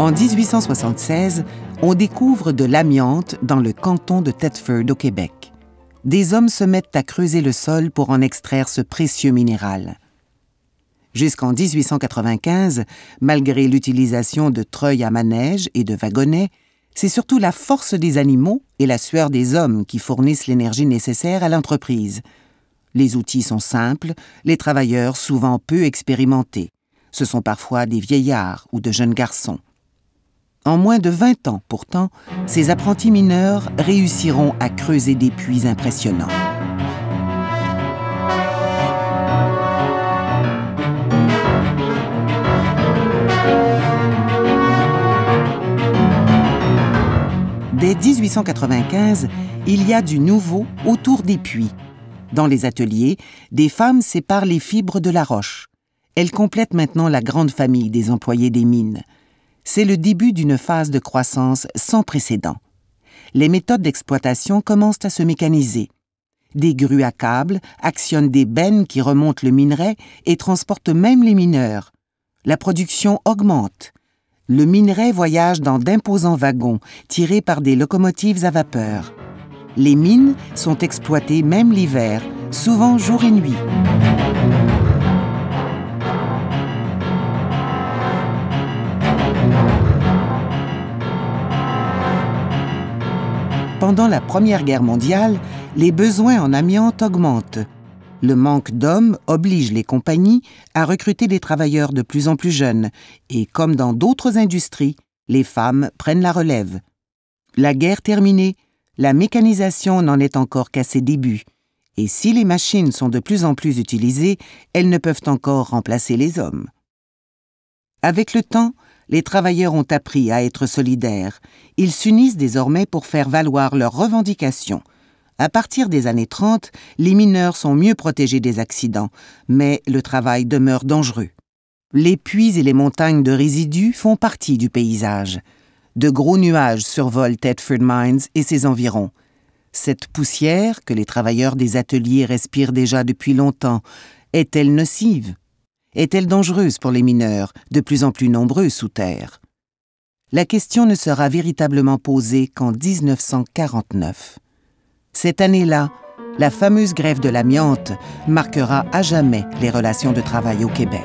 En 1876, on découvre de l'amiante dans le canton de Thetford au Québec. Des hommes se mettent à creuser le sol pour en extraire ce précieux minéral. Jusqu'en 1895, malgré l'utilisation de treuils à manège et de wagonnets, c'est surtout la force des animaux et la sueur des hommes qui fournissent l'énergie nécessaire à l'entreprise. Les outils sont simples, les travailleurs souvent peu expérimentés. Ce sont parfois des vieillards ou de jeunes garçons. En moins de 20 ans, pourtant, ces apprentis mineurs réussiront à creuser des puits impressionnants. Dès 1895, il y a du nouveau autour des puits. Dans les ateliers, des femmes séparent les fibres de la roche. Elles complètent maintenant la grande famille des employés des mines. C'est le début d'une phase de croissance sans précédent. Les méthodes d'exploitation commencent à se mécaniser. Des grues à câbles actionnent des bennes qui remontent le minerai et transportent même les mineurs. La production augmente. Le minerai voyage dans d'imposants wagons tirés par des locomotives à vapeur. Les mines sont exploitées même l'hiver, souvent jour et nuit. Pendant la Première Guerre mondiale, les besoins en amiante augmentent. Le manque d'hommes oblige les compagnies à recruter des travailleurs de plus en plus jeunes et, comme dans d'autres industries, les femmes prennent la relève. La guerre terminée, la mécanisation n'en est encore qu'à ses débuts. Et si les machines sont de plus en plus utilisées, elles ne peuvent encore remplacer les hommes. Avec le temps, les travailleurs ont appris à être solidaires. Ils s'unissent désormais pour faire valoir leurs revendications. À partir des années 30, les mineurs sont mieux protégés des accidents, mais le travail demeure dangereux. Les puits et les montagnes de résidus font partie du paysage. De gros nuages survolent Thetford Mines et ses environs. Cette poussière, que les travailleurs des ateliers respirent déjà depuis longtemps, est-elle nocive? Est-elle dangereuse pour les mineurs, de plus en plus nombreux sous terre? La question ne sera véritablement posée qu'en 1949. Cette année-là, la fameuse grève de l'amiante marquera à jamais les relations de travail au Québec.